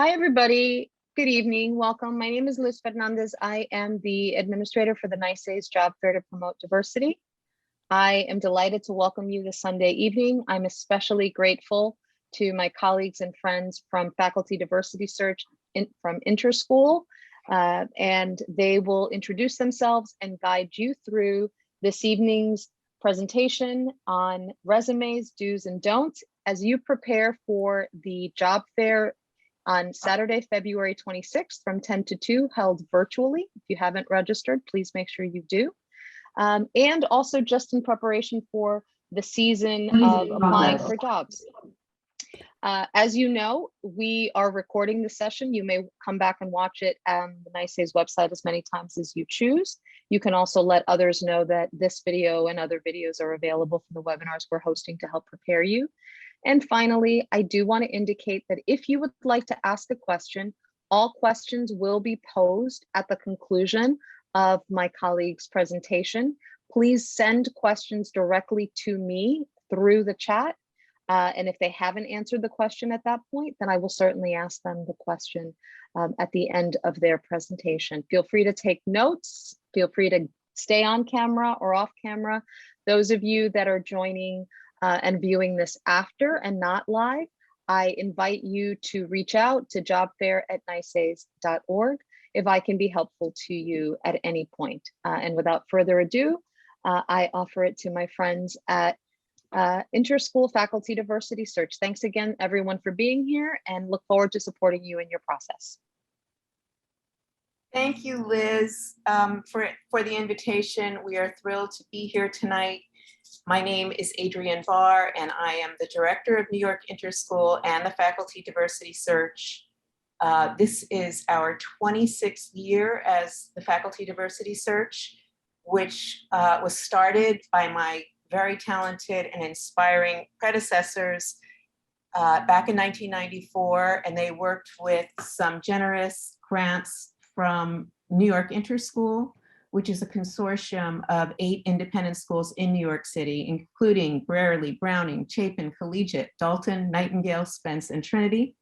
Hi, everybody. Good evening. Welcome. My name is Liz Fernandez. I am the administrator for the NYSAIS Job Fair to promote diversity. I am delighted to welcome you this Sunday evening. I'm especially grateful to my colleagues and friends from Faculty Diversity Search from InterSchool, and they will introduce themselves and guide you through this evening's presentation on resumes, do's and don'ts, as you prepare for the job fair on Saturday, February 26th from 10 to 2, held virtually. If you haven't registered, please make sure you do. And also just in preparation for the season of applying for jobs. As you know, we are recording the session. You may come back and watch it on the NYSAIS website as many times as you choose. You can also let others know that this video and other videos are available for the webinars we're hosting to help prepare you. And finally, I do want to indicate that if you would like to ask a question, all questions will be posed at the conclusion of my colleague's presentation. Please send questions directly to me through the chat. And if they haven't answered the question at that point, then I will certainly ask them the question at the end of their presentation. Feel free to take notes. Feel free to stay on camera or off camera. Those of you that are joining and viewing this after and not live, I invite you to reach out to jobfair@nysais.org if I can be helpful to you at any point. And without further ado, I offer it to my friends at InterSchool Faculty Diversity Search. Thanks again, everyone, for being here, and look forward to supporting you in your process. Thank you, Liz, for the invitation. We are thrilled to be here tonight. My name is Adrienne Barr, and I am the director of New York InterSchool and the Faculty Diversity Search. This is our 26th year as the Faculty Diversity Search, which was started by my very talented and inspiring predecessors back in 1994, and they worked with some generous grants from New York InterSchool, which is a consortium of 8 independent schools in New York City, including Brearley, Browning, Chapin, Collegiate, Dalton, Nightingale, Spence, and Trinity.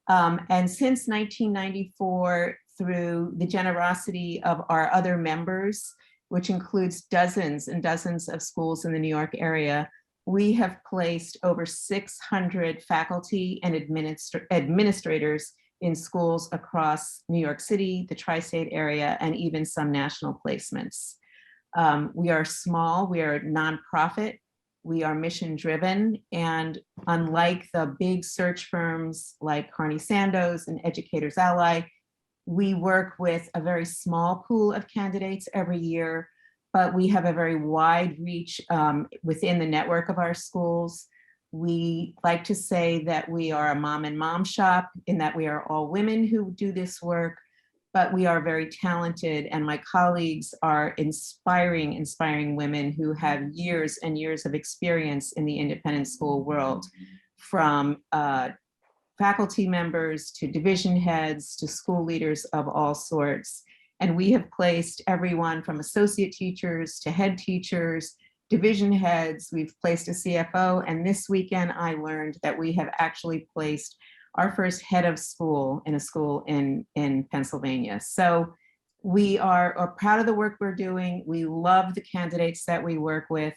And since 1994, through the generosity of our other members, which includes dozens and dozens of schools in the New York area, we have placed over 600 faculty and administrators in schools across New York City, the tri-state area, and even some national placements. We are small, we are a nonprofit, we are mission driven, and unlike the big search firms like Carney Sandoz and Educators Ally, we work with a very small pool of candidates every year, but we have a very wide reach within the network of our schools. We like to say that we are a mom and mom shop, in that we are all women who do this work, but we are very talented, and my colleagues are inspiring women who have years and years of experience in the independent school world, from faculty members to division heads to school leaders of all sorts. And we have placed everyone from associate teachers to head teachers, division heads. We've placed a CFO, and this weekend I learned that we have actually placed our first head of school in a school in Pennsylvania. So we are proud of the work we're doing. We love the candidates that we work with.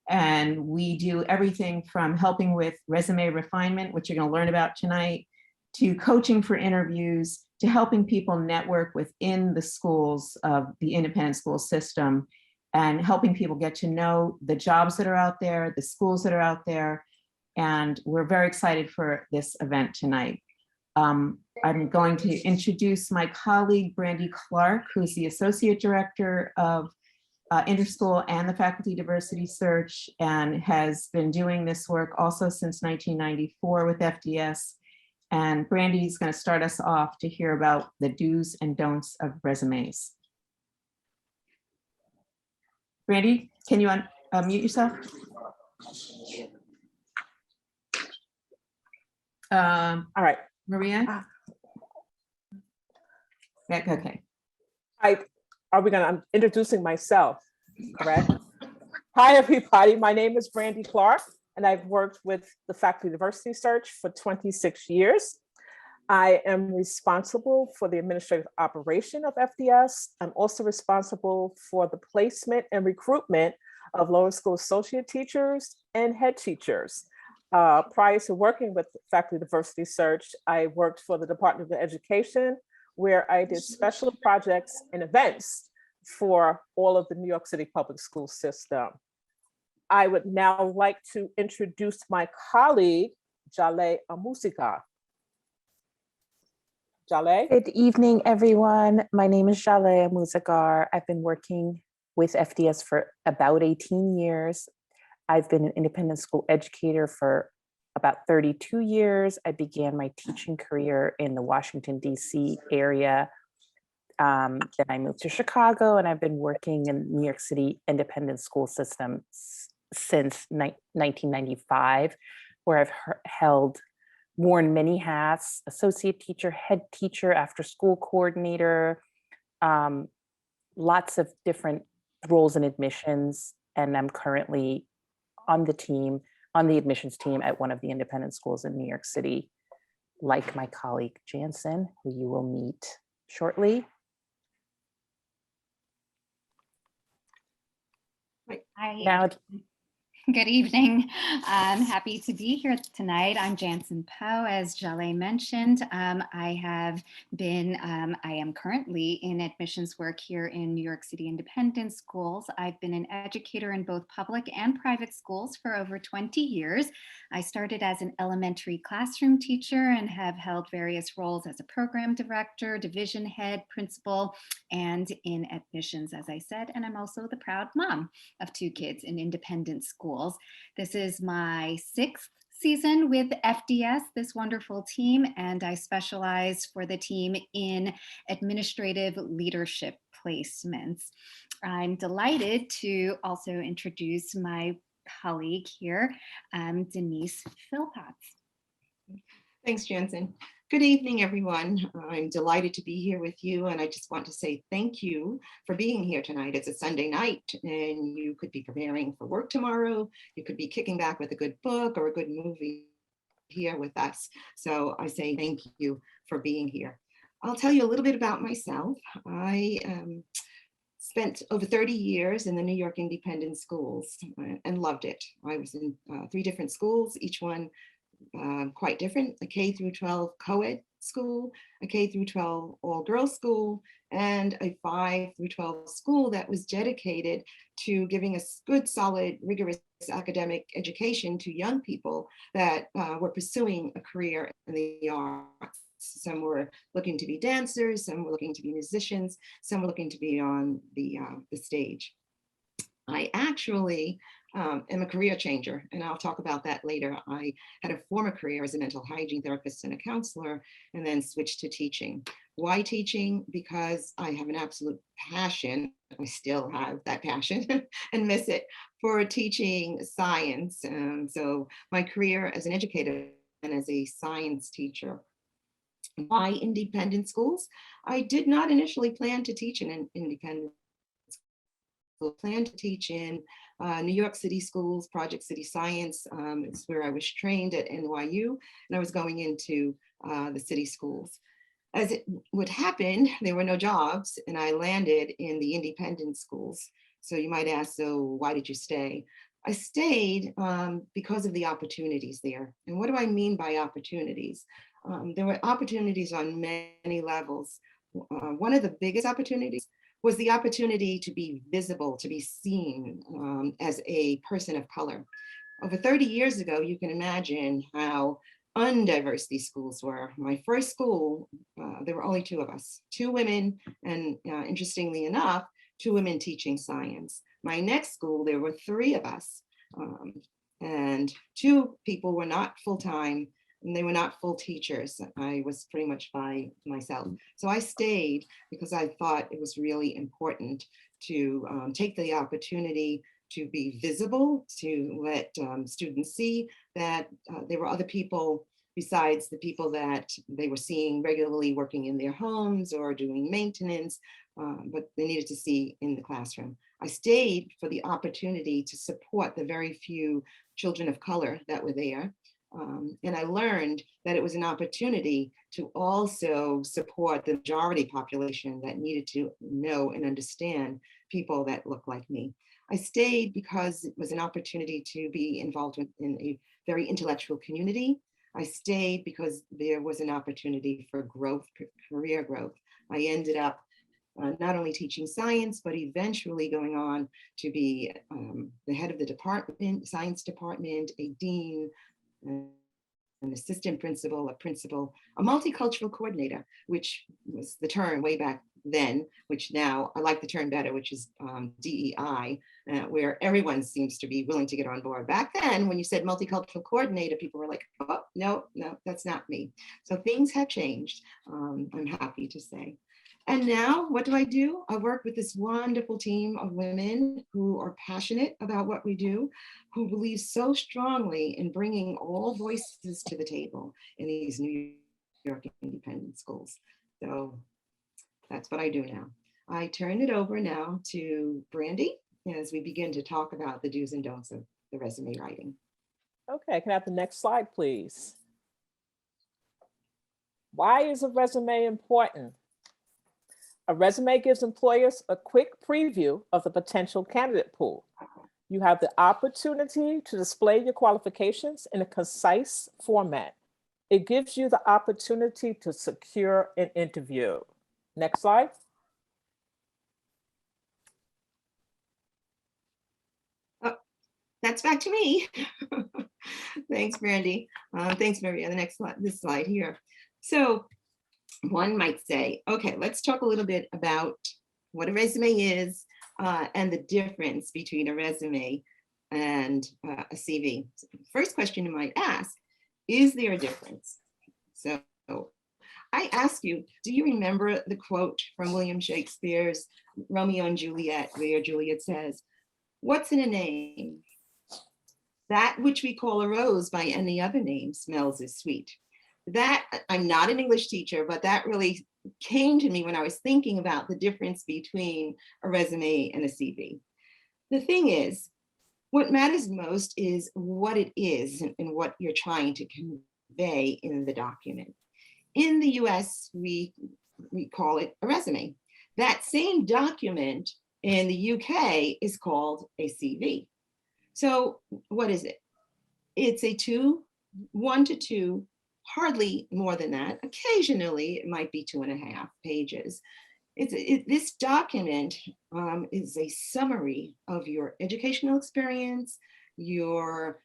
And we do everything from helping with resume refinement, which you're going to learn about tonight, to coaching for interviews, to helping people network within the schools of the independent school system, and helping people get to know the jobs that are out there, the schools that are out there. And we're very excited for this event tonight. I'm going to introduce my colleague, Brandi Clark, who's the Associate Director of InterSchool and the Faculty Diversity Search, and has been doing this work also since 1994 with FDS. And Brandi is going to start us off to hear about the do's and don'ts of resumes. Brandi, can you unmute yourself? All right, Maria? Okay. I'm introducing myself, correct? Hi, everybody. My name is Brandi Clark, and I've worked with the Faculty Diversity Search for 26 years. I am responsible for the administrative operation of FDS. I'm also responsible for the placement and recruitment of lower school associate teachers and head teachers. Prior to working with Faculty Diversity Search, I worked for the Department of Education, where I did special projects and events for all of the New York City public school system. I would now like to introduce my colleague, Alayamusagar. Jale? Good evening, everyone. My name is alayamusagar. I've been working with FDS for about 18 years. I've been an independent school educator for about 32 years. I began my teaching career in the Washington, D.C. area. Then I moved to Chicago, and I've been working in New York City independent school system since 1995, where I've held worn many hats: associate teacher, head teacher, after school coordinator, lots of different roles in admissions. And I'm currently on the admissions team at one of the independent schools in New York City, like my colleague Jansen, who you will meet shortly. Hi. Now, Good evening. I'm happy to be here tonight. I'm Jansen Powe, as Jale mentioned. I am currently in admissions work here in New York City independent schools. I've been an educator in both public and private schools for over 20 years. I started as an elementary classroom teacher and have held various roles as a program director, division head, principal, and in admissions, as I said. And I'm also the proud mom of 2 kids in independent schools. This is my 6th season with FDS, this wonderful team, and I specialize for the team in administrative leadership placements. I'm delighted to also introduce my colleague here, Denise Philpotts. Thanks, Jansen. Good evening, everyone. I'm delighted to be here with you, and I just want to say thank you for being here tonight. It's a Sunday night, and you could be preparing for work tomorrow. You could be kicking back with a good book or a good movie here with us. So I say thank you for being here. I'll tell you a little bit about myself. I spent over 30 years in the New York independent schools and loved it. I was in 3 different schools, each one quite different: a K through 12 co-ed school, a K through 12 all-girls school, and a 5 through 12 school that was dedicated to giving a good, solid, rigorous academic education to young people that were pursuing a career in the arts. Some were looking to be dancers, some were looking to be musicians, some were looking to be on the stage. I actually am a career changer, and I'll talk about that later. I had a former career as a mental hygiene therapist and a counselor, and then switched to teaching. Why teaching? Because I have an absolute passion. I still have that passion and miss it for teaching science. So my career as an educator and as a science teacher. Why independent schools? I did not initially plan to teach in an independent school. Plan to teach in New York City schools, Project City Science. It's where I was trained at NYU, and I was going into the city schools. As it would happen, there were no jobs, and I landed in the independent schools. So you might ask, so why did you stay? I stayed because of the opportunities there. And what do I mean by opportunities? There were opportunities on many levels. One of the biggest opportunities was the opportunity to be visible, to be seen as a person of color. Over 30 years ago, you can imagine how undiverse these schools were. My first school, there were only 2 of us, 2 women, and interestingly enough, 2 women teaching science. My next school, there were 3 of us, and 2 people were not full-time, and they were not full teachers. I was pretty much by myself. So I stayed because I thought it was really important to take the opportunity to be visible, to let students see that there were other people besides the people that they were seeing regularly working in their homes or doing maintenance, but they needed to see in the classroom. I stayed for the opportunity to support the very few children of color that were there. And I learned that it was an opportunity to also support the majority population that needed to know and understand people that look like me. I stayed because it was an opportunity to be involved in a very intellectual community. I stayed because there was an opportunity for growth, career growth. I ended up not only teaching science, but eventually going on to be the head of the department, science department, a dean, an assistant principal, a principal, a multicultural coordinator, which was the term way back then, which now I like the term better, which is DEI, where everyone seems to be willing to get on board. Back then, when you said multicultural coordinator, people were like, oh, no, that's not me. So things have changed, I'm happy to say. And now what do? I work with this wonderful team of women who are passionate about what we do, who believe so strongly in bringing all voices to the table in these New York independent schools. So that's what I do now. I turn it over now to Brandi as we begin to talk about the do's and don'ts of the resume writing. Okay, can I have the next slide, please? Why is a resume important? A resume gives employers a quick preview of the potential candidate pool. You have the opportunity to display your qualifications in a concise format. It gives you the opportunity to secure an interview. Next slide. Oh, that's back to me. Thanks, Brandi. Thanks, Maria. The next slide, this slide here. So one might say, okay, let's talk a little bit about what a resume is and the difference between a resume and a CV. First question you might ask, is there a difference? So I ask you, do you remember the quote from William Shakespeare's Romeo and Juliet, where Juliet says, what's in a name? That which we call a rose by any other name smells as sweet. That, I'm not an English teacher, but that really came to me when I was thinking about the difference between a resume and a CV. The thing is, what matters most is what it is and what you're trying to convey in the document. In the US, we call it a resume. That same document in the UK is called a CV. So what is it? It's a 1 to 2, hardly more than that. Occasionally, it might be 2.5 pages. This document is a summary of your educational experience, your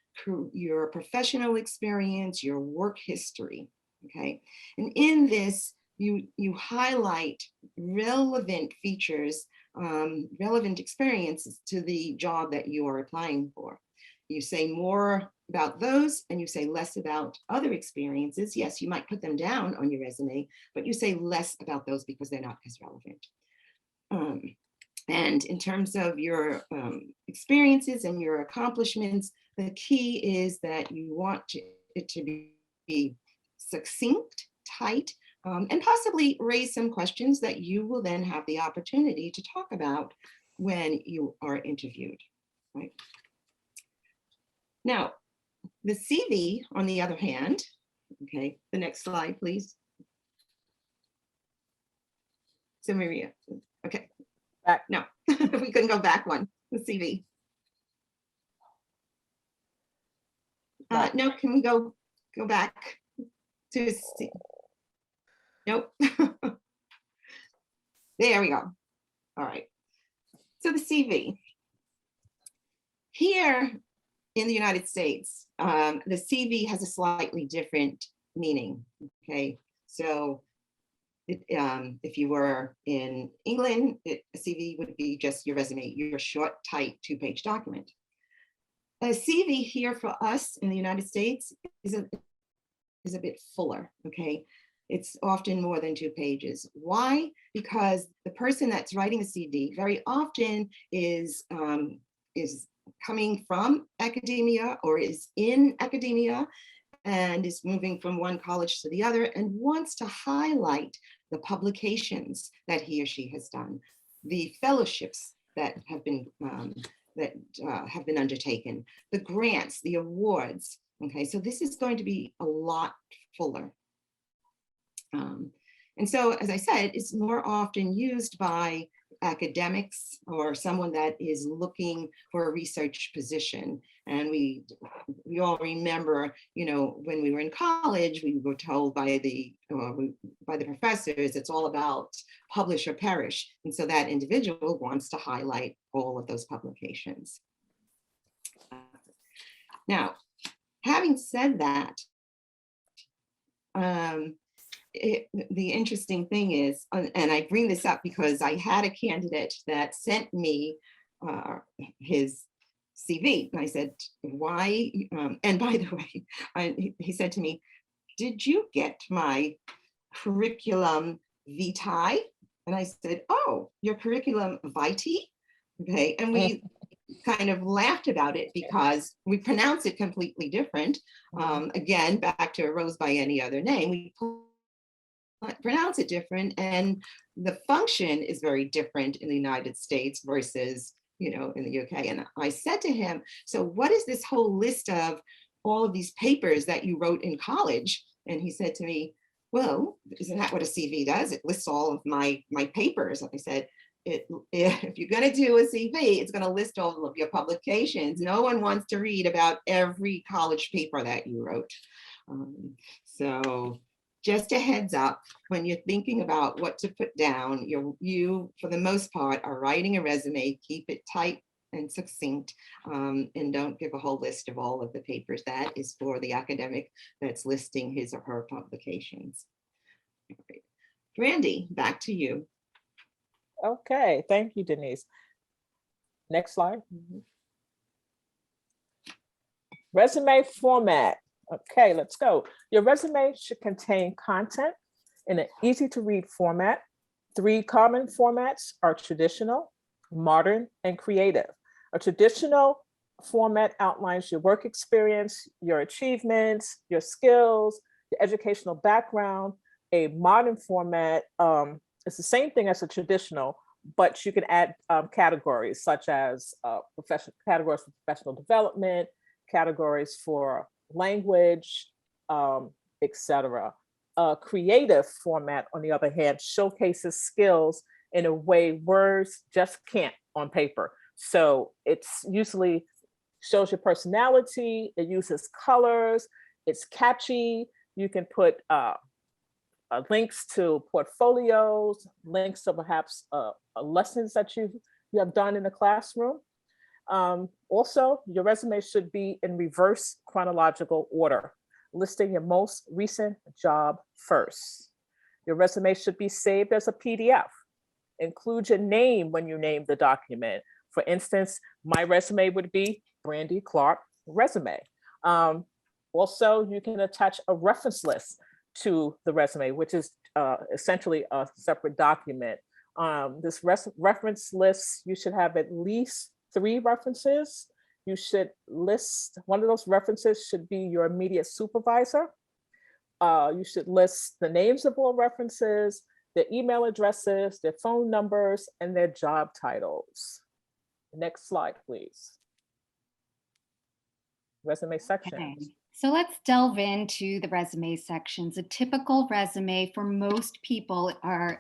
professional experience, your work history, okay? And in this, you highlight relevant features, relevant experiences to the job that you are applying for. You say more about those and you say less about other experiences. Yes, you might put them down on your resume, but you say less about those because they're not as relevant. And in terms of your experiences and your accomplishments, the key is that you want it to be succinct, tight, and possibly raise some questions that you will then have the opportunity to talk about when you are interviewed, right? Now, the CV, on the other hand, okay, the next slide, please. So Maria, okay, Back. no, we couldn't go back one, the CV. No, can we go back to C? Nope. There we go. All right. So the CV. Here in the United States, the CV has a slightly different meaning, okay? So if you were in England, a CV would be just your resume, your short, tight 2-page document. A CV here for us in the United States is a bit fuller, okay? It's often more than 2 pages. Why? Because the person that's writing a CV very often is coming from academia or is in academia and is moving from one college to the other and wants to highlight the publications that he or she has done, the fellowships that have been undertaken, the grants, the awards, Okay, so this is going to be a lot fuller. And so, as I said, it's more often used by academics or someone that is looking for a research position. And we all remember, you know, when we were in college, we were told by the professors, it's all about publish or perish. And so that individual wants to highlight all of those publications. Now, having said that, the interesting thing is, and I bring this up because I had a candidate that sent me his CV. And I said, why? And by the way, he said to me, did you get my curriculum vitae? And I said, oh, your curriculum vitae? Okay, and we kind of laughed about it because we pronounce it completely different. Again, back to a rose by any other name, we pronounce it different, and the function is very different in the United States versus, you know, in the UK. And I said to him, so what is this whole list of all of these papers that you wrote in college? And he said to me, well, isn't that what a CV does? It lists all of my papers. And I said, if you're going to do a CV, it's going to list all of your publications. No one wants to read about every college paper that you wrote. So just a heads up, when you're thinking about what to put down, you, for the most part, are writing a resume, keep it tight and succinct, and don't give a whole list of all of the papers. That is for the academic that's listing his or her publications. All right. Brandi, back to you. Okay, thank you, Denise. Next slide. Resume format. Okay, let's go. Your resume should contain content in an easy to read format. 3 common formats are traditional, modern, and creative. A traditional format outlines your work experience, your achievements, your skills, your educational background. A modern format is the same thing as a traditional, but you can add categories such as categories for professional development, categories for language, etc. A creative format, on the other hand, showcases skills in a way words just can't on paper. So it's usually shows your personality, it uses colors, it's catchy. You can put links to portfolios, links to perhaps lessons that you have done in the classroom. Also, your resume should be in reverse chronological order, listing your most recent job first. Your resume should be saved as a PDF. Include your name when you name the document. For instance, my resume would be Brandi Clark resume. Also, you can attach a reference list to the resume, which is essentially a separate document. This reference list, you should have at least 3 references. You should list, one of those references should be your immediate supervisor. You should list the names of all references, their email addresses, their phone numbers, and their job titles. Next slide, please. Resume section. Okay. So let's delve into the resume sections. A typical resume for most people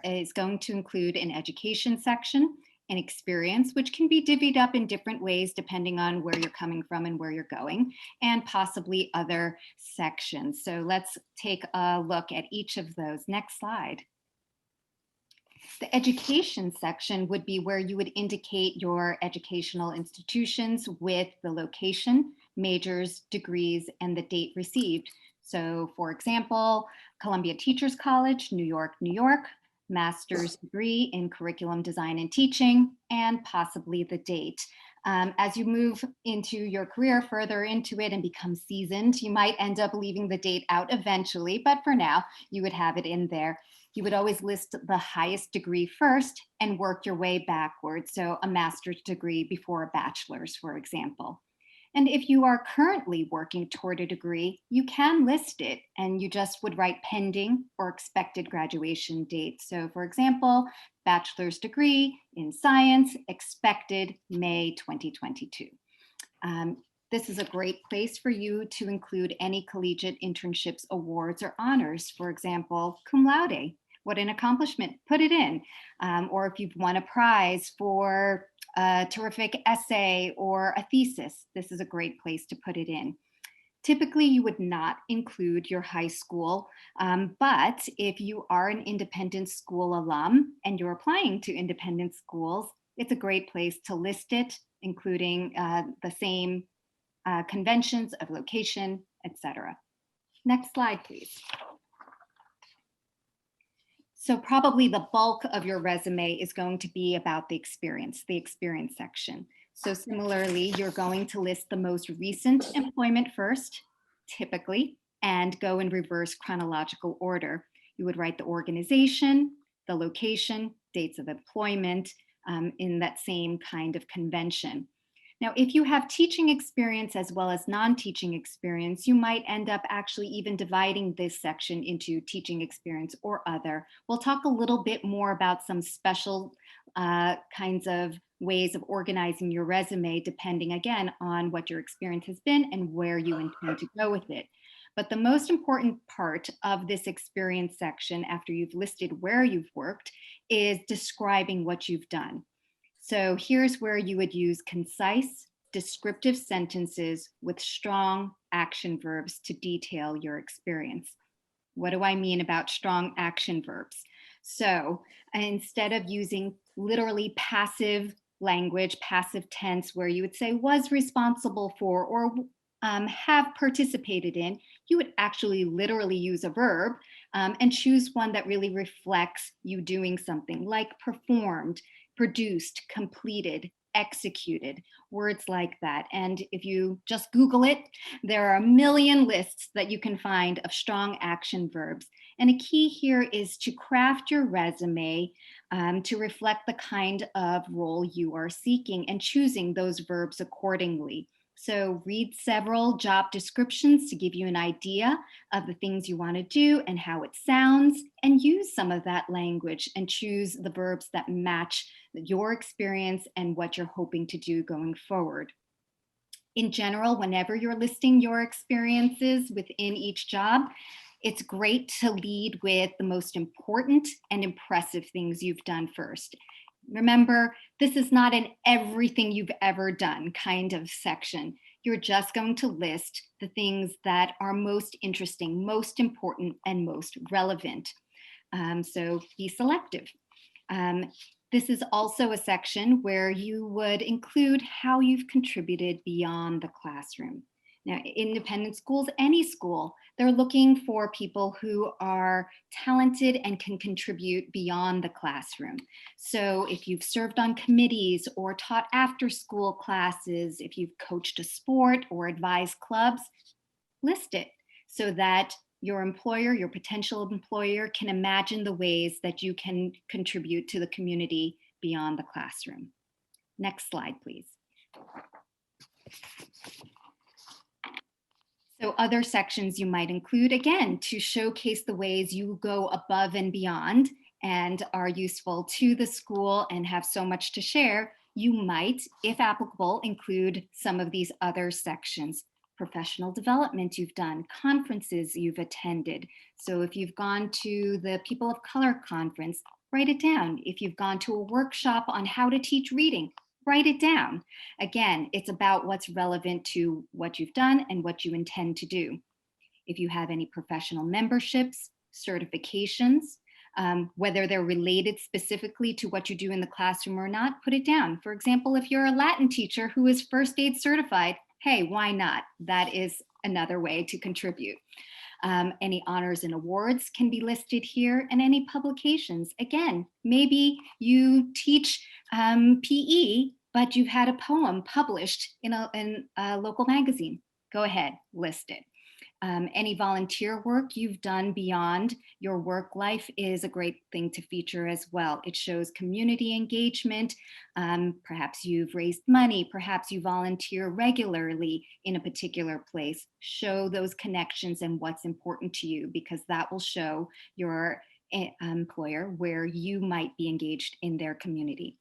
is going to include an education section, an experience, which can be divvied up in different ways depending on where you're coming from and where you're going, and possibly other sections. So let's take a look at each of those. Next slide. The education section would be where you would indicate your educational institutions with the location, majors, degrees, and the date received. So for example, Columbia Teachers College, New York, New York, master's degree in curriculum design and teaching, and possibly the date. As you move into your career, further into it and become seasoned, you might end up leaving the date out eventually, but for now, you would have it in there. You would always list the highest degree first and work your way backwards. So a master's degree before a bachelor's, for example. And if you are currently working toward a degree, you can list it and you just would write pending or expected graduation date. So for example, bachelor's degree in science, expected May 2022. This is a great place for you to include any collegiate internships, awards, or honors. For example, cum laude. What an accomplishment, put it in. Or if you've won a prize for a terrific essay or a thesis, this is a great place to put it in. Typically, you would not include your high school, but if you are an independent school alum and you're applying to independent schools, it's a great place to list it, including the same conventions of location, etc. Next slide, please. So probably the bulk of your resume is going to be about the experience section. So similarly, you're going to list the most recent employment first, typically, and go in reverse chronological order. You would write the organization, the location, dates of employment in that same kind of convention. Now, if you have teaching experience as well as non-teaching experience, you might end up actually even dividing this section into teaching experience or other. We'll talk a little bit more about some special kinds of ways of organizing your resume, depending again on what your experience has been and where you intend to go with it. But the most important part of this experience section, after you've listed where you've worked, is describing what you've done. So here's where you would use concise, descriptive sentences with strong action verbs to detail your experience. What do I mean about strong action verbs? So instead of using literally passive language, passive tense, where you would say was responsible for or have participated in, you would actually literally use a verb and choose one that really reflects you doing something, like performed, produced, completed, executed, words like that. And if you just Google it, there are a million lists that you can find of strong action verbs. And a key here is to craft your resume to reflect the kind of role you are seeking and choosing those verbs accordingly. So read several job descriptions to give you an idea of the things you want to do and how it sounds, and use some of that language and choose the verbs that match your experience and what you're hoping to do going forward. In general, whenever you're listing your experiences within each job, it's great to lead with the most important and impressive things you've done first. Remember, this is not an everything you've ever done kind of section. You're just going to list the things that are most interesting, most important, and most relevant. So be selective. This is also a section where you would include how you've contributed beyond the classroom. Now, independent schools, any school, they're looking for people who are talented and can contribute beyond the classroom. So if you've served on committees or taught after school classes, if you've coached a sport or advised clubs, list it so that your employer, your potential employer, can imagine the ways that you can contribute to the community beyond the classroom. Next slide, please. So other sections you might include, again, to showcase the ways you go above and beyond and are useful to the school and have so much to share, you might, if applicable, include some of these other sections. Professional development you've done, conferences you've attended. So if you've gone to the People of Color conference, write it down. If you've gone to a workshop on how to teach reading, write it down. Again, it's about what's relevant to what you've done and what you intend to do. If you have any professional memberships, certifications, whether they're related specifically to what you do in the classroom or not, put it down. For example, if you're a Latin teacher who is first aid certified, hey, why not? That is another way to contribute. Any honors and awards can be listed here, and any publications. Again, maybe you teach PE, but you've had a poem published in a local magazine. Go ahead, list it. Any volunteer work you've done beyond your work life is a great thing to feature as well. It shows community engagement. Perhaps you've raised money, perhaps you volunteer regularly in a particular place. Show those connections and what's important to you, because that will show your employer where you might be engaged in their community.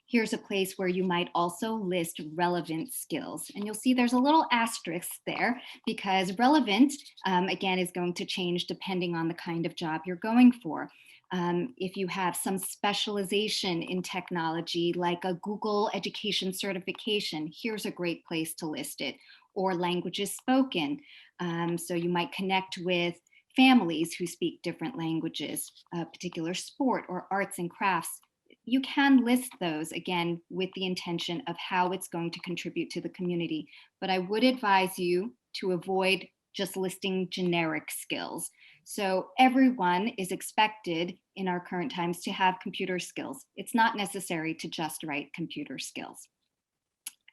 here's a place where you might also list relevant skills. And you'll see there's a little asterisk there because relevant, again, is going to change depending on the kind of job you're going for. If you have some specialization in technology, like a Google education certification, here's a great place to list it, or languages spoken. So you might connect with families who speak different languages, a particular sport or arts and crafts. You can list those, again, with the intention of how it's going to contribute to the community. But I would advise you to avoid just listing generic skills. So everyone is expected in our current times to have computer skills. It's not necessary to just write computer skills.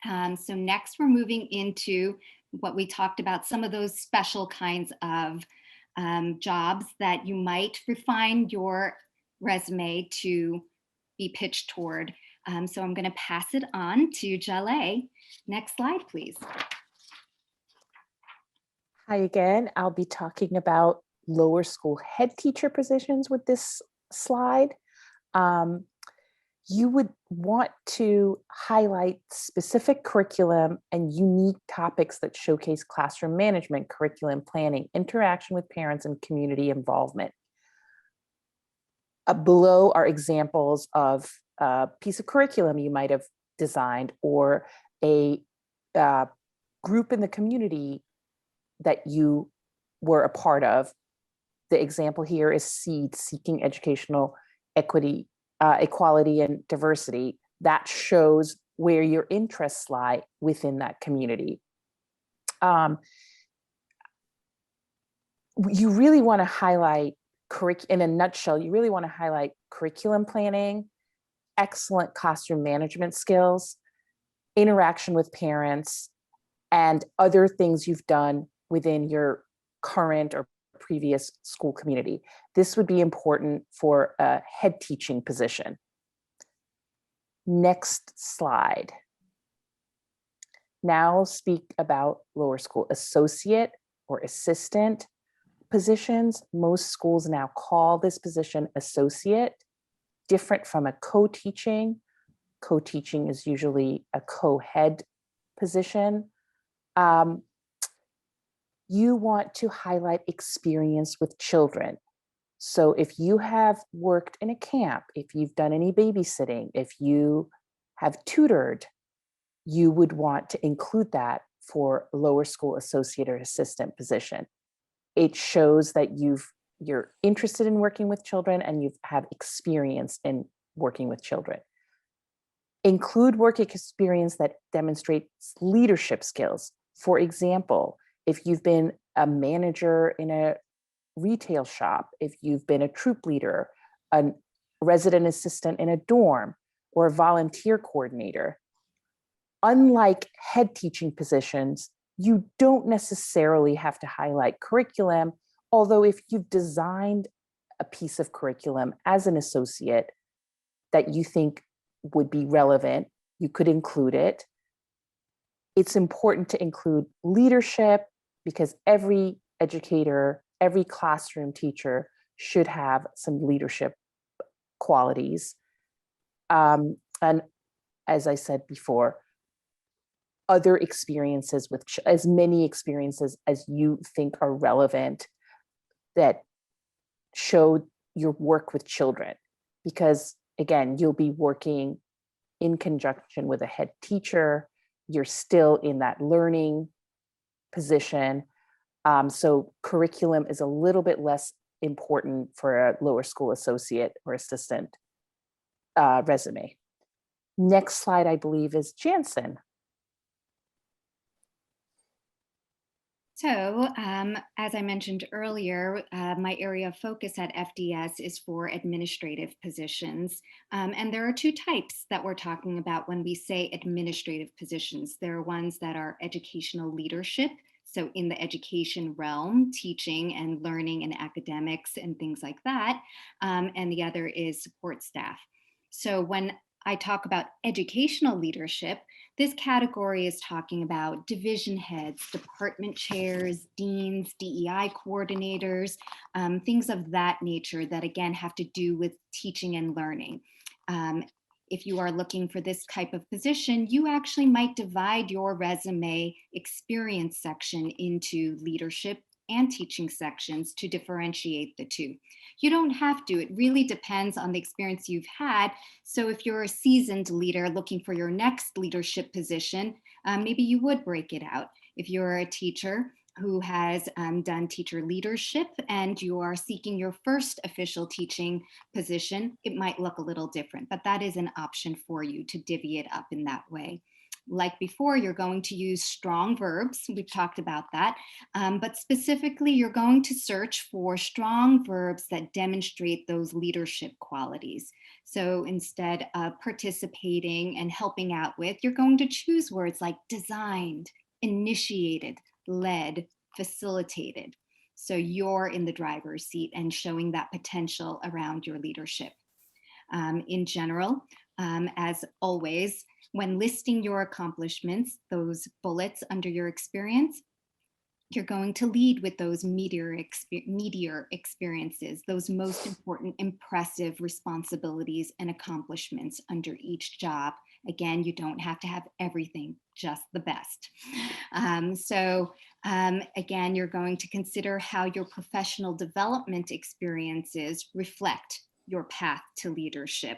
So next we're moving into what we talked about, some of those special kinds of jobs that you might refine your resume to be pitched toward. So I'm going to pass it on to Jaleh. Next slide, please. Hi again. I'll be talking about lower school head teacher positions with this slide. You would want to highlight specific curriculum and unique topics that showcase classroom management, curriculum planning, interaction with parents, and community involvement. Below are examples of a piece of curriculum you might have designed, or a group in the community that you were a part of. The example here is SEED, Seeking Educational Equity, Equality and Diversity. That shows where your interests lie within that community. You really want to highlight, in a nutshell, you really want to highlight curriculum planning, excellent classroom management skills, interaction with parents, and other things you've done within your current or previous school community. This would be important for a head teaching position. Next slide. Now I'll speak about lower school associate or assistant positions. Most schools now call this position associate, different from a co-teaching. Co-teaching is usually a co-head position. You want to highlight experience with children. So if you have worked in a camp, if you've done any babysitting, if you have tutored, you would want to include that for lower school associate or assistant position. It shows that you're interested in working with children and you've had experience in working with children. Include work experience that demonstrates leadership skills. For example, if you've been a manager in a retail shop, if you've been a troop leader, a resident assistant in a dorm, or a volunteer coordinator. Unlike head teaching positions, you don't necessarily have to highlight curriculum, although if you've designed a piece of curriculum as an associate that you think would be relevant, you could include it. It's important to include leadership because every educator, every classroom teacher should have some leadership qualities. And as I said before, other experiences with as many experiences as you think are relevant that show your work with children, because again, you'll be working in conjunction with a head teacher. You're still in that learning position. So curriculum is a little bit less important for a lower school associate or assistant resume. Next slide, I believe, is Jansen. So as I mentioned earlier, my area of focus at FDS is for administrative positions. And there are two types that we're talking about when we say administrative positions. There are ones that are educational leadership. So in the education realm, teaching and learning and academics and things like that. And the other is support staff. So when I talk about educational leadership, this category is talking about division heads, department chairs, deans, DEI coordinators, things of that nature that again have to do with teaching and learning. if you are looking for this type of position, you actually might divide your resume experience section into leadership and teaching sections to differentiate the two. You don't have to. It really depends on the experience you've had. So if you're a seasoned leader looking for your next leadership position, maybe you would break it out. If you're a teacher who has done teacher leadership and you are seeking your first official teaching position, it might look a little different, but that is an option for you to divvy it up in that way. Like before, you're going to use strong verbs. We've talked about that, but specifically, you're going to search for strong verbs that demonstrate those leadership qualities. So instead of participating and helping out with, you're going to choose words like designed, initiated, led, facilitated. So you're in the driver's seat and showing that potential around your leadership. In general, as always, when listing your accomplishments, those bullets under your experience, you're going to lead with those meteor experiences, those most important, impressive responsibilities and accomplishments under each job. Again, you don't have to have everything, just the best. Again, you're going to consider how your professional development experiences reflect your path to leadership.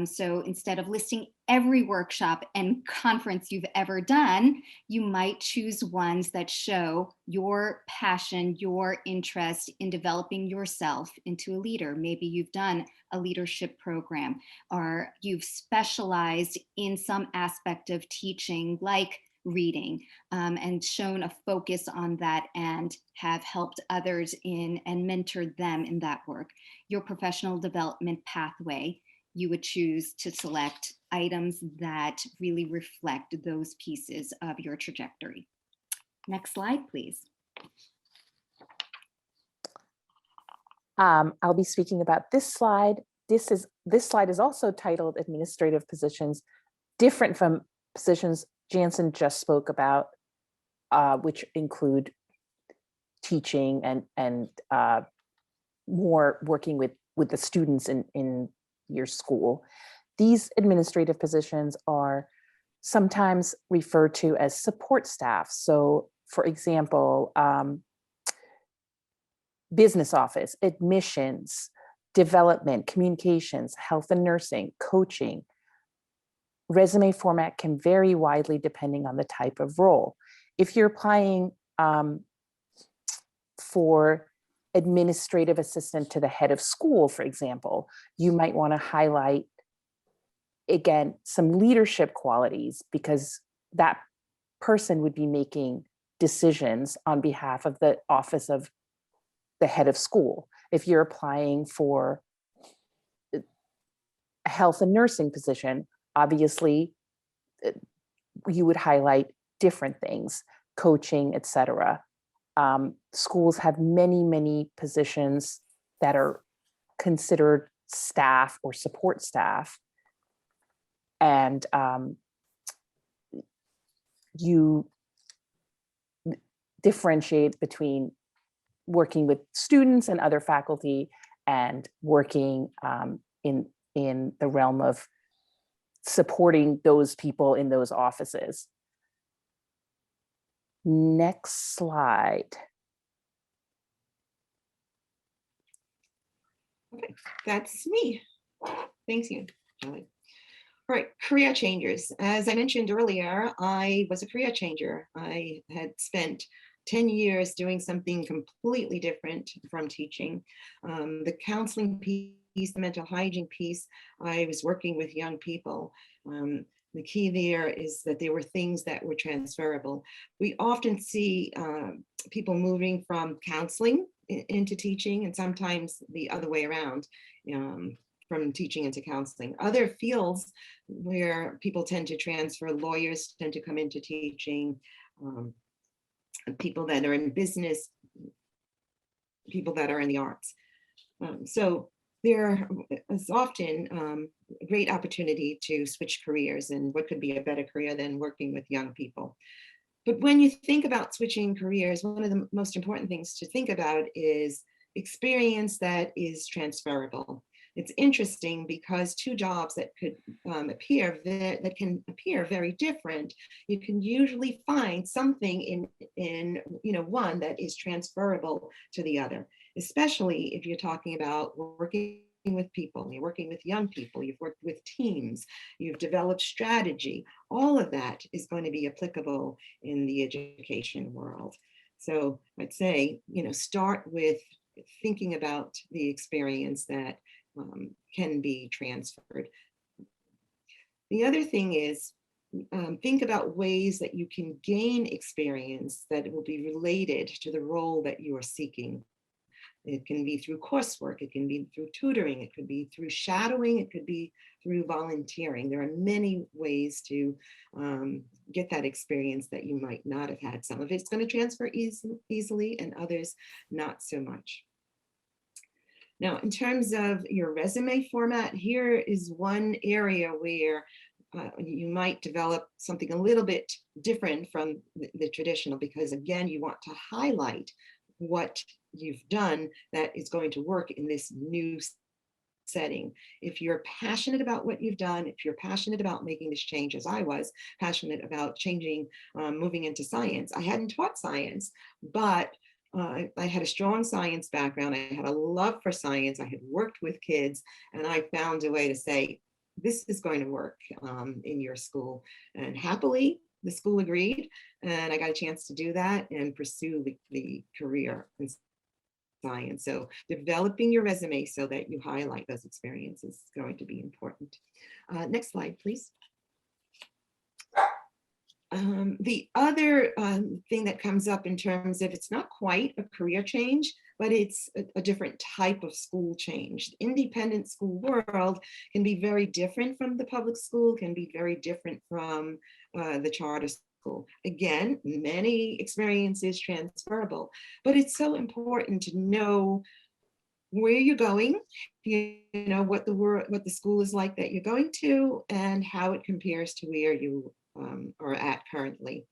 So instead of listing every workshop and conference you've ever done, you might choose ones that show your passion, your interest in developing yourself into a leader. Maybe you've done a leadership program, or you've specialized in some aspect of teaching, like reading, and shown a focus on that and have helped others in and mentored them in that work. Your professional development pathway, you would choose to select items that really reflect those pieces of your trajectory. Next slide, please. I'll be speaking about this slide. This slide is also titled Administrative Positions, different from positions Jansen just spoke about, which include teaching and more working with the students in your school. These administrative positions are sometimes referred to as support staff. So, for example, business office, admissions, development, communications, health and nursing, coaching. Resume format can vary widely depending on the type of role. If you're applying for administrative assistant to the head of school, for example, you might want to highlight, again, some leadership qualities, because that person would be making decisions on behalf of the office of the head of school. If you're applying for a health and nursing position, obviously you would highlight different things, coaching, etc. Schools have many positions that are considered staff or support staff. And you differentiate between working with students and other faculty and working in the realm of supporting those people in those offices. Next slide. Okay, that's me. Thanks you, Kelly. All right, career changers. As I mentioned earlier, I was a career changer. I had spent 10 years doing something completely different from teaching. The counseling piece, the mental hygiene piece, I was working with young people. The key there is that there were things that were transferable. We often see people moving from counseling into teaching, and sometimes the other way around, from teaching into counseling. Other fields where people tend to transfer, lawyers tend to come into teaching, people that are in business, people that are in the arts. So there is often a great opportunity to switch careers, and what could be a better career than working with young people. But when you think about switching careers, one of the most important things to think about is experience that is transferable. It's interesting because two jobs that could that can appear very different, you can usually find something in one that is transferable to the other, especially if you're talking about working with people, you're working with young people, you've worked with teams, you've developed strategy. All of that is going to be applicable in the education world. So I'd say, start with thinking about the experience that can be transferred. The other thing is, think about ways that you can gain experience that will be related to the role that you are seeking. It can be through coursework, it can be through tutoring, it could be through shadowing, it could be through volunteering. There are many ways to get that experience that you might not have had. Some of it's going to transfer easily and others not so much. Now, in terms of your resume format, here is one area where you might develop something a little bit different from the traditional, because again, you want to highlight what you've done that is going to work in this new setting. If you're passionate about what you've done, if you're passionate about making this change, as I was passionate about changing, moving into science. I hadn't taught science, but I had a strong science background. I had a love for science. I had worked with kids, and I found a way to say, this is going to work in your school. And happily, the school agreed, and I got a chance to do that and pursue the career in science. So developing your resume so that you highlight those experiences is going to be important. Next slide, please. The other thing that comes up in terms of, it's not quite a career change, but it's a different type of school change. The independent school world can be very different from the public school, can be very different from the charter school. Again, many experiences transferable, but it's so important to know where you're going, what the school is like that you're going to, and how it compares to where you are at currently.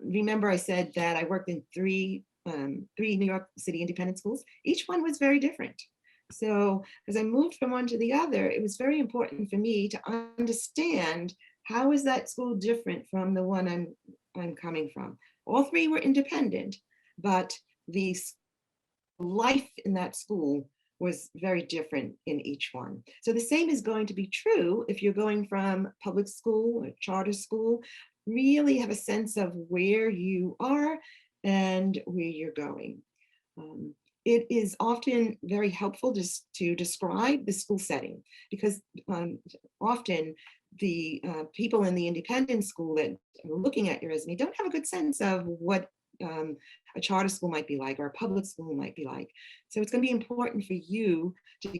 Remember I said that I worked in three New York City independent schools. Each one was very different. So as I moved from one to the other, it was very important for me to understand, how is that school different from the one I'm coming from? All three were independent, but the life in that school was very different in each one. So the same is going to be true if you're going from public school or charter school. Really have a sense of where you are and where you're going. It is often very helpful to describe the school setting, because often the people in the independent school that are looking at your resume don't have a good sense of what a charter school might be like, or a public school might be like. So it's going to be important for you to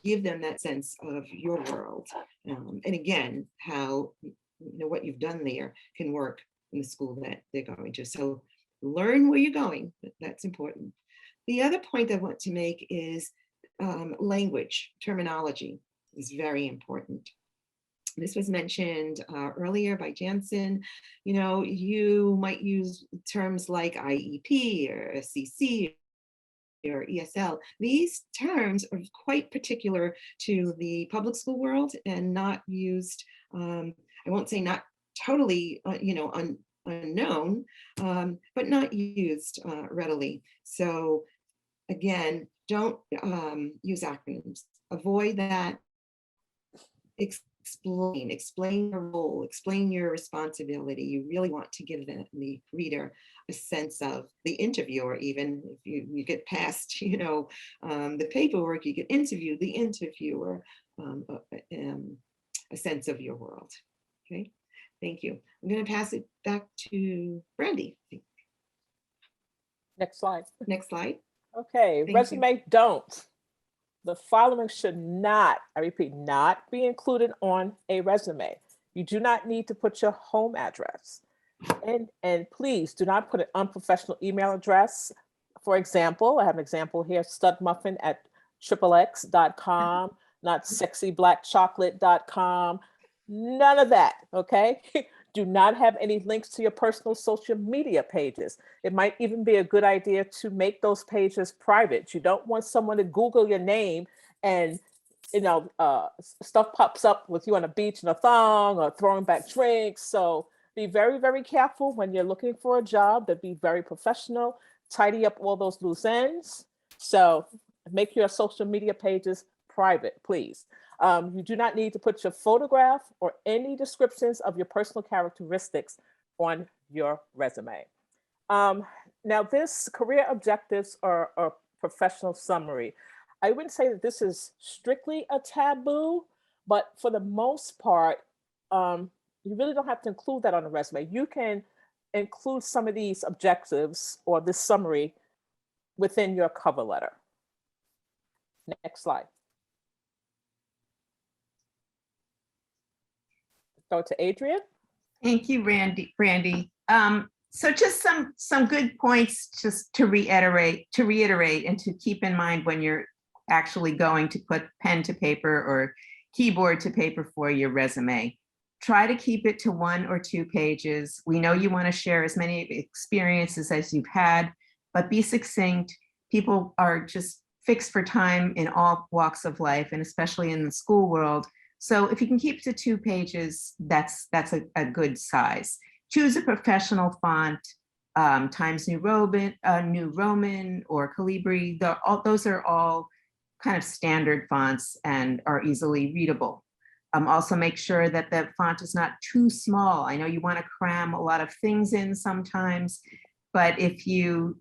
give them that sense of your world. And again, how what you've done there can work in the school that they're going to. So learn where you're going. That's important. The other point I want to make is language, terminology is very important. This was mentioned earlier by Jansen. You might use terms like IEP or CC or ESL. These terms are quite particular to the public school world and not used, I won't say not totally, unknown, but not used readily. So again, don't use acronyms. Avoid that. Explain your role, explain your responsibility. You really want to give the reader a sense of, the interviewer, even if you get past, the paperwork, you can interview the interviewer, a sense of your world. Okay, thank you. I'm going to pass it back to Brandi. Next slide. Next slide. Okay, Thank resume don't. The following should not, I repeat, not be included on a resume. You do not need to put your home address. And please do not put an unprofessional email address. For example, I have an example here, studmuffin@xxx.com, not sexyblackchocolate.com, none of that, okay? Do not have any links to your personal social media pages. It might even be a good idea to make those pages private. You don't want someone to Google your name and stuff pops up with you on a beach in a thong or throwing back drinks. So be very, very careful when you're looking for a job. To be very professional, tidy up all those loose ends. So make your social media pages private, please. You do not need to put your photograph or any descriptions of your personal characteristics on your resume. Now, this career objectives are a professional summary. I wouldn't say that this is strictly a taboo, but for the most part, you really don't have to include that on the resume. You can include some of these objectives or this summary within your cover letter. Next slide. Go to Adrian. Thank you, Brandi. So just some good points just to reiterate and to keep in mind when you're actually going to put pen to paper or keyboard to paper for your resume. Try to keep it to 1 or 2 pages. We know you want to share as many experiences as you've had, but be succinct. People are just fixed for time in all walks of life, and especially in the school world. So if you can keep it to 2 pages, that's a good size. Choose a professional font, Times New Roman or Calibri. Those are all kind of standard fonts and are easily readable. Also make sure that the font is not too small. I know you want to cram a lot of things in sometimes, but if you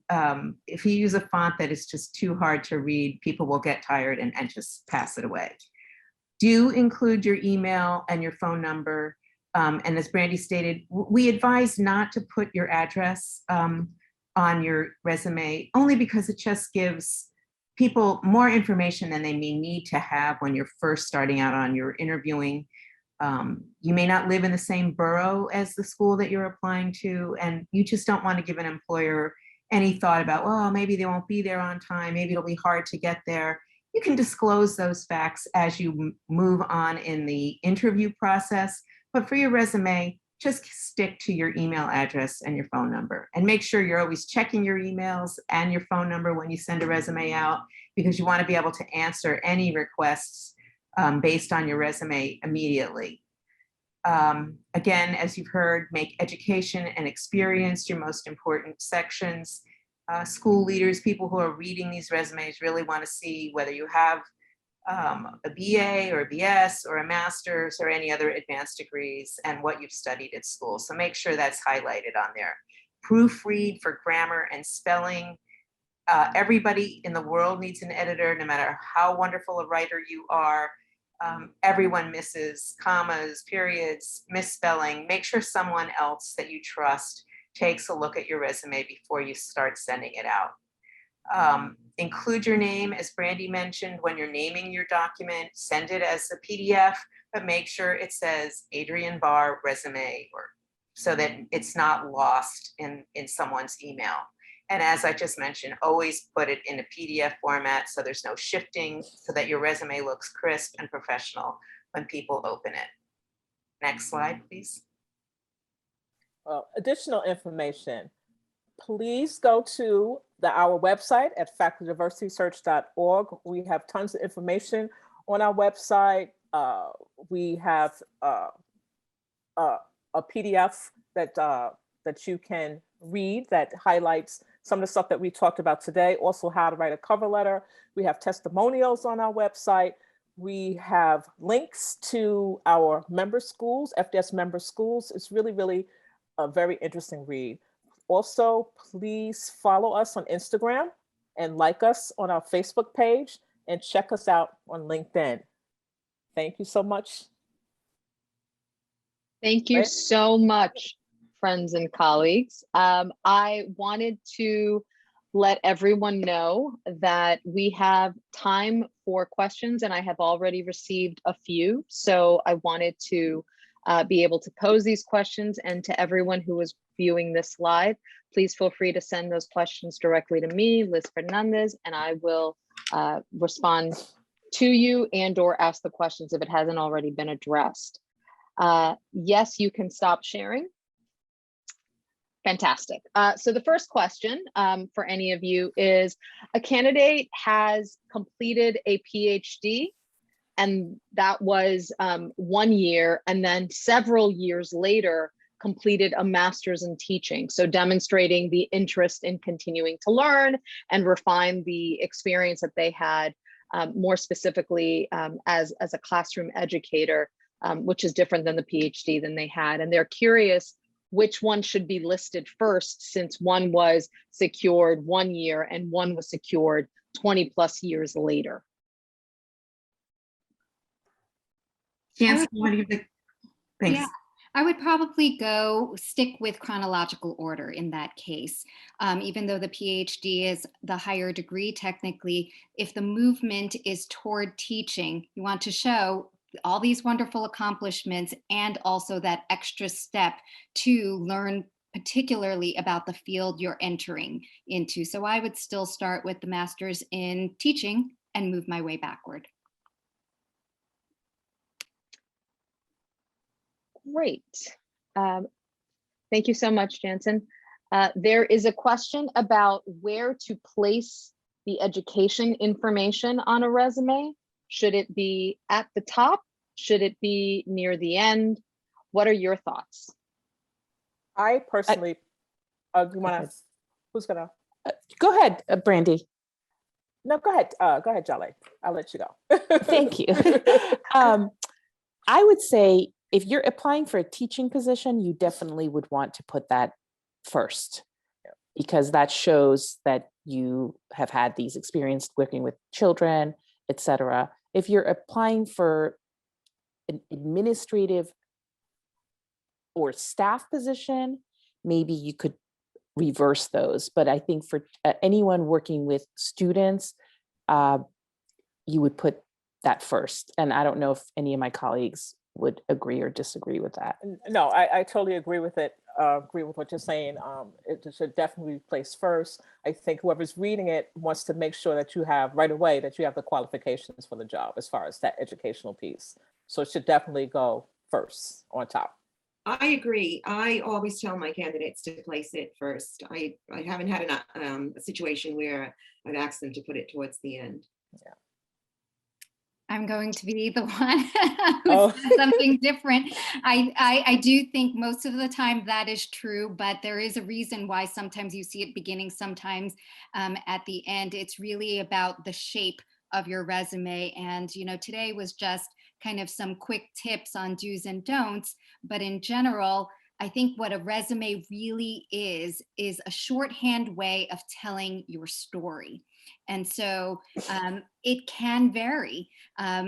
use a font that is just too hard to read, people will get tired and just pass it away. Do include your email and your phone number. And as Brandi stated, we advise not to put your address on your resume, only because it just gives people more information than they may need to have when you're first starting out on your interviewing. You may not live in the same borough as the school that you're applying to, and you just don't want to give an employer any thought about, well, maybe they won't be there on time, maybe it'll be hard to get there. You can disclose those facts as you move on in the interview process, but for your resume, just stick to your email address and your phone number, and make sure you're always checking your emails and your phone number when you send a resume out, because you want to be able to answer any requests based on your resume immediately. Again, as you've heard, make education and experience your most important sections. School leaders, people who are reading these resumes really want to see whether you have a BA or a BS or a master's or any other advanced degrees and what you've studied at school. So make sure that's highlighted on there. Proofread for grammar and spelling. Everybody in the world needs an editor, no matter how wonderful a writer you are. Everyone misses commas, periods, misspelling. Make sure someone else that you trust takes a look at your resume before you start sending it out. Include your name, as Brandi mentioned, when you're naming your document. Send it as a PDF, but make sure it says Adrian Barr resume, or so that it's not lost in someone's email. And as I just mentioned, always put it in a PDF format so there's no shifting, so that your resume looks crisp and professional when people open it. Next slide, please. Additional information, please go to our website at facultydiversitysearch.org. We have tons of information on our website. We have a PDF that you can read that highlights some of the stuff that we talked about today. Also, how to write a cover letter. We have testimonials on our website. We have links to our member schools, FDS member schools. It's really, really a very interesting read. Also, please follow us on Instagram and like us on our Facebook page, and check us out on LinkedIn. Thank you so much. Thank you so much, friends and colleagues. I wanted to let everyone know that we have time for questions, and I have already received a few. So I wanted to be able to pose these questions, and to everyone who is viewing this live, please feel free to send those questions directly to me, Liz Fernandez, and I will respond to you and or ask the questions if it hasn't already been addressed. Yes, you can stop sharing. Fantastic. So the first question for any of you is, a candidate has completed a PhD and that was 1 year, and then several years later completed a master's in teaching. So demonstrating the interest in continuing to learn and refine the experience that they had, more specifically as a classroom educator, which is different than the PhD than they had. And they're curious which one should be listed first, since one was secured 1 year and one was secured 20+ years later. Jansen, what do you think? Thanks. Yeah, I would probably stick with chronological order in that case. Even though the PhD is the higher degree, technically, if the movement is toward teaching, you want to show all these wonderful accomplishments and also that extra step to learn particularly about the field you're entering into. So I would still start with the master's in teaching and move my way backward. Great. Thank you so much, Jansen. There is a question about where to place the education information on a resume. Should it be at the top? Should it be near the end? What are your thoughts? I personally, you wanna, who's gonna? Go ahead, Brandi. No, go ahead, Jolly. I'll let you go. Thank you. I would say if you're applying for a teaching position, you definitely would want to put that first, because that shows that you have had these experience working with children, etc. If you're applying for an administrative or staff position, maybe you could reverse those. But I think for anyone working with students, you would put that first. And I don't know if any of my colleagues would agree or disagree with that. No, I totally agree with it. Agree with what you're saying. It should definitely be placed first. I think whoever's reading it wants to make sure that you have right away that you have the qualifications for the job as far as that educational piece. So it should definitely go first on top. I agree. I always tell my candidates to place it first. I haven't had a situation where I've asked them to put it towards the end. Yeah. I'm going to be the one Oh. who says something different. I do think most of the time that is true, but there is a reason why sometimes you see it beginning, sometimes at the end. It's really about the shape of your resume. And, you know, today was just kind of some quick tips on do's and don'ts, but in general, I think what a resume really is a shorthand way of telling your story. And so it can vary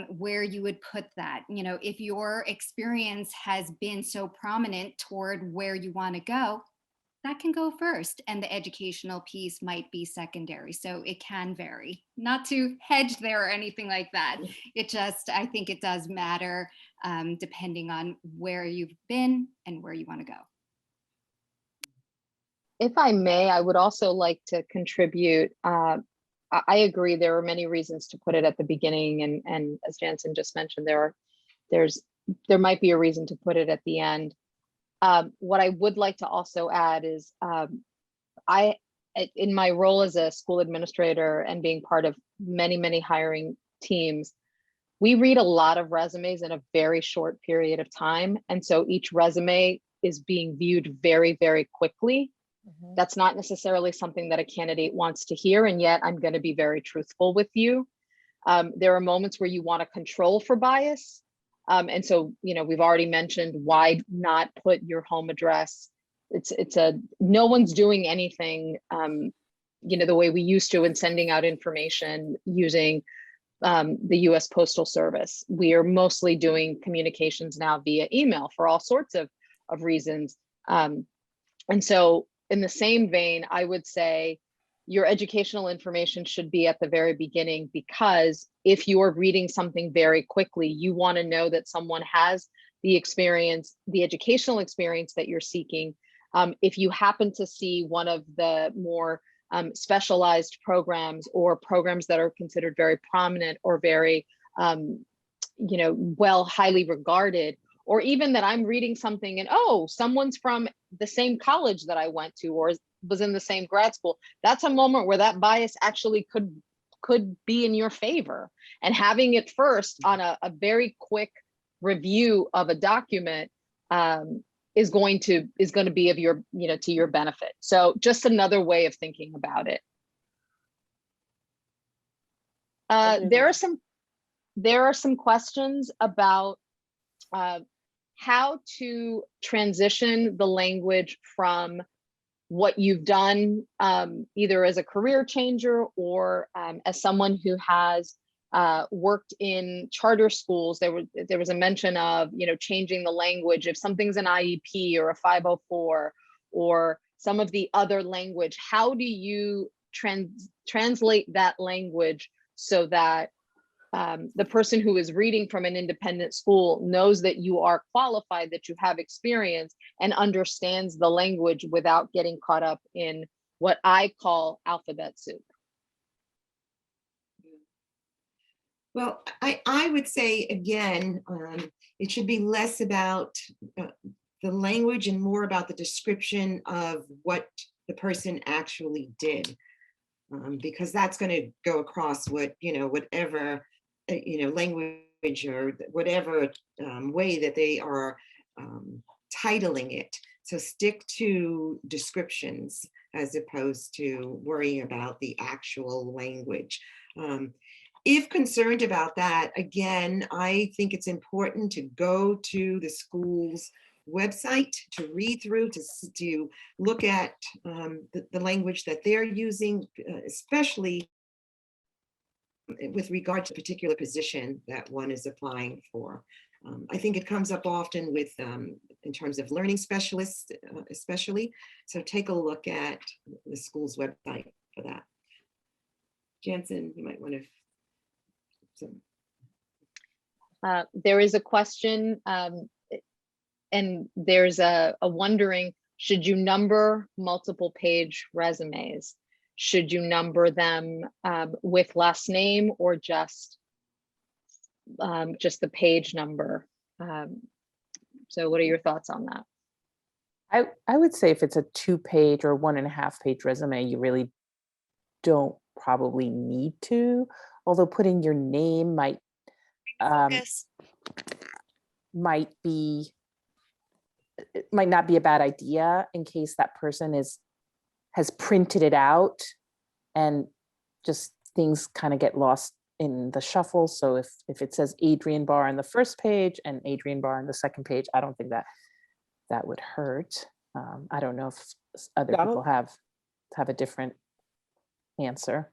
where you would put that. You know, if your experience has been so prominent toward where you want to go, that can go first, and the educational piece might be secondary. So it can vary. Not to hedge there or anything like that. It just, I think it does matter depending on where you've been and where you want to go. If I may, I would also like to contribute. I agree there are many reasons to put it at the beginning, and as Jansen just mentioned, there might be a reason to put it at the end. What I would like to also add is in my role as a school administrator and being part of many hiring teams, we read a lot of resumes in a very short period of time. And so each resume is being viewed very, very quickly. Mm-hmm. That's not necessarily something that a candidate wants to hear. And yet I'm going to be very truthful with you. There are moments where you want to control for bias. And so, you know, we've already mentioned why not put your home address. No one's doing anything, you know, the way we used to in sending out information using the US Postal Service. We are mostly doing communications now via email for all sorts of reasons. And so in the same vein, I would say your educational information should be at the very beginning, because if you are reading something very quickly, you want to know that someone has the experience, the educational experience that you're seeking. If you happen to see one of the more specialized programs or programs that are considered very prominent or very, you know, highly regarded, or even that I'm reading something and, oh, someone's from the same college that I went to or was in the same grad school, that's a moment where that bias actually could be in your favor. And having it first on a very quick review of a document is going to be of your, to your benefit. So just another way of thinking about it. There are some questions about how to transition the language from what you've done, either as a career changer or as someone who has worked in charter schools. There was a mention of, changing the language if something's an IEP or a 504 or some of the other language. How do you translate that language so that the person who is reading from an independent school knows that you are qualified, that you have experience, and understands the language without getting caught up in what I call alphabet soup? Well, I would say, again, it should be less about the language and more about the description of what the person actually did, because that's going to go across whatever language or whatever way that they are titling it. So stick to descriptions as opposed to worrying about the actual language. If concerned about that, again, I think it's important to go to the school's website to read through, to look at the language that they're using, especially with regard to a particular position that one is applying for. I think it comes up often with, in terms of learning specialists, especially. So take a look at the school's website for that. Jansen, you might want to. There is a question, and there's a wondering, should you number multiple page resumes? Should you number them with last name or just the page number? So what are your thoughts on that? I would say if it's a 2-page or 1.5-page resume, you really don't probably need to, although putting your name might not be a bad idea in case that person has printed it out and just things kind of get lost in the shuffle. So if it says Adrian Barr on the first page and Adrian Barr on the second page, I don't think that would hurt. I don't know if other people have a different answer.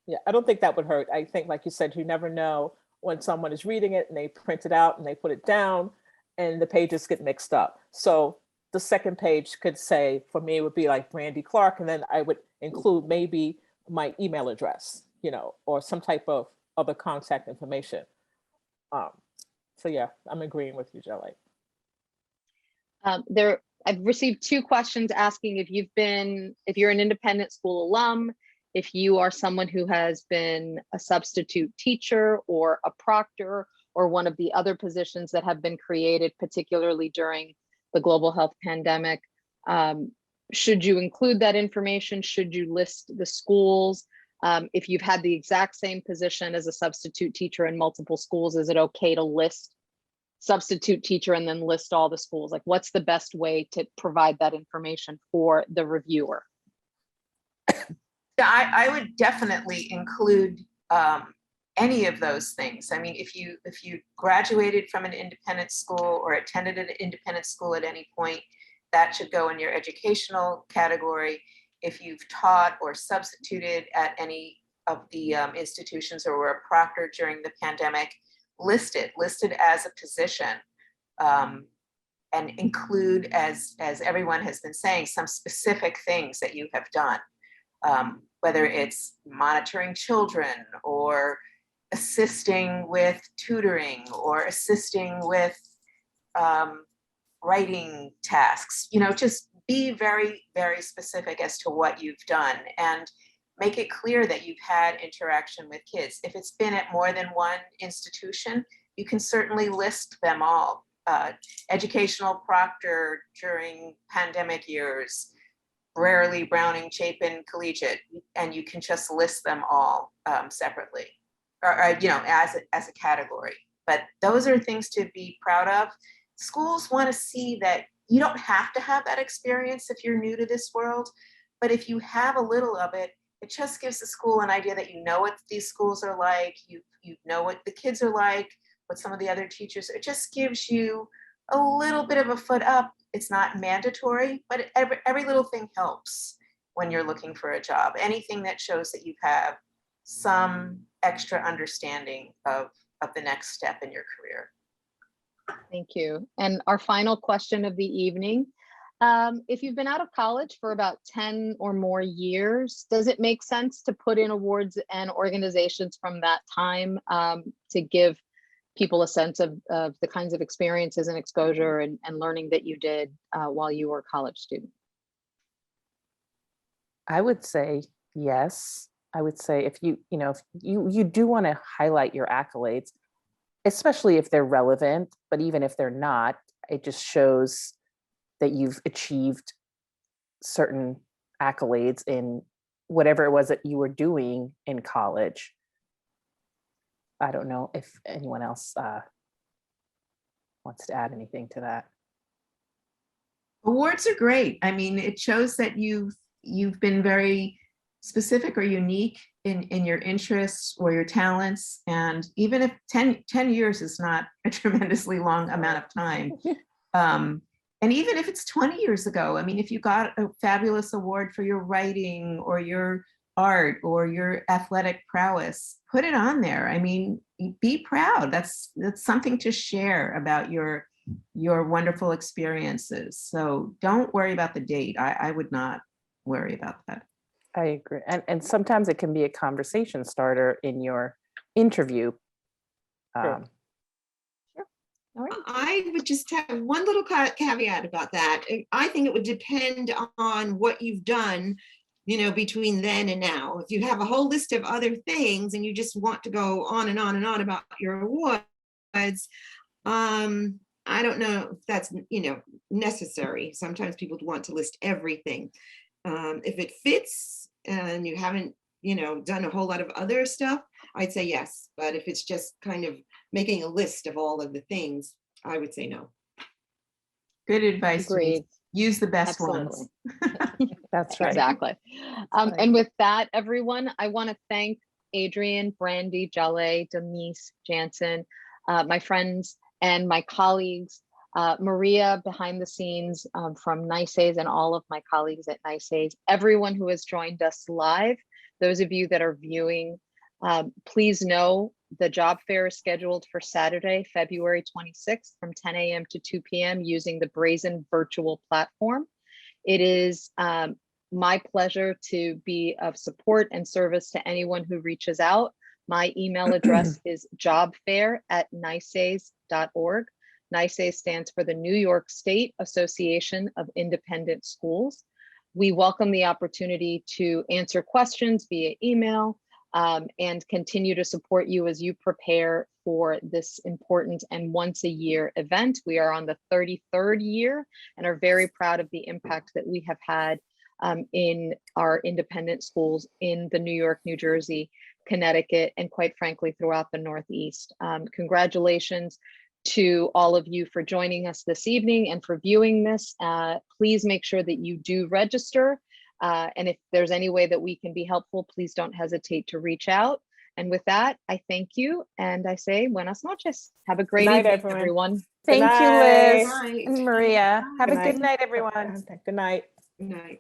Yeah, I don't think that would hurt. I think, like you said, you never know when someone is reading it and they print it out and they put it down and the pages get mixed up. So the second page could say, for me, it would be like Brandi Clark, and then I would include maybe my email address, or some type of other contact information. So yeah, I'm agreeing with you, Jelly. I've received 2 questions asking if you're an independent school alum, if you are someone who has been a substitute teacher or a proctor or one of the other positions that have been created, particularly during the global health pandemic. Should you include that information? Should you list the schools? If you've had the exact same position as a substitute teacher in multiple schools, is it okay to list substitute teacher and then list all the schools? Like, what's the best way to provide that information for the reviewer? Yeah, I would definitely include any of those things. I mean, if you graduated from an independent school or attended an independent school at any point, that should go in your educational category. If you've taught or substituted at any of the institutions or were a proctor during the pandemic, list it as a position, and include, as everyone has been saying, some specific things that you have done, whether it's monitoring children or assisting with tutoring or assisting with writing tasks. Just be very, very specific as to what you've done and make it clear that you've had interaction with kids. If it's been at more than one institution, you can certainly list them all. Educational proctor during pandemic years, Brearley, Browning, Chapin, Collegiate, and you can just list them all separately, or as a category. But those are things to be proud of. Schools want to see that you don't have to have that experience if you're new to this world, but if you have a little of it, it just gives the school an idea that you know what these schools are like, you know what the kids are like, what some of the other teachers, it just gives you a little bit of a foot up. It's not mandatory, but every little thing helps when you're looking for a job. Anything that shows that you have some extra understanding of the next step in your career. Thank you. And our final question of the evening, if you've been out of college for about 10 or more years, does it make sense to put in awards and organizations from that time to give people a sense of the kinds of experiences and exposure and learning that you did while you were a college student? I would say yes. I would say if you do want to highlight your accolades, especially if they're relevant, but even if they're not, it just shows that you've achieved certain accolades in whatever it was that you were doing in college. I don't know if anyone else wants to add anything to that. Awards are great. I mean, it shows that you've been very specific or unique in your interests or your talents. And even if 10 years is not a tremendously long amount of time, and even if it's 20 years ago, I mean, if you got a fabulous award for your writing or your art or your athletic prowess, put it on there. I mean, be proud. That's something to share about your wonderful experiences. So don't worry about the date. I would not worry about that. I agree. And sometimes it can be a conversation starter in your interview. Sure. All right. I would just have one little caveat about that. I think it would depend on what you've done, between then and now. If you have a whole list of other things and you just want to go on and on and on about your awards, I don't know if that's, necessary. Sometimes people want to list everything. If it fits and you haven't, done a whole lot of other stuff, I'd say yes. But if it's just kind of making a list of all of the things, I would say no. Good advice. Agreed. Use the best Absolutely. ones. That's right. Exactly. And with that, everyone, I want to thank Adrian, Brandi, Jale, Denise, Jansen, my friends and my colleagues, Maria behind the scenes from NYSAIS and all of my colleagues at NYSAIS, everyone who has joined us live, those of you that are viewing, please know the job fair is scheduled for Saturday, February 26th from 10 a.m. to 2 p.m. using the Brazen virtual platform. It is my pleasure to be of support and service to anyone who reaches out. My email address is jobfair@nysais.org. NYSAIS stands for the New York State Association of Independent Schools. We welcome the opportunity to answer questions via email and continue to support you as you prepare for this important and once a year event. We are on the 33rd year and are very proud of the impact that we have had in our independent schools in the New York, New Jersey, Connecticut, and quite frankly, throughout the Northeast. Congratulations to all of you for joining us this evening and for viewing this. Please make sure that you do register. And if there's any way that we can be helpful, please don't hesitate to reach out. And with that, I thank you. And I say buenas noches. Have a great night, evening, everyone. Thank you, night. Liz and Maria. Have Good a good night, everyone. Good night. Good night.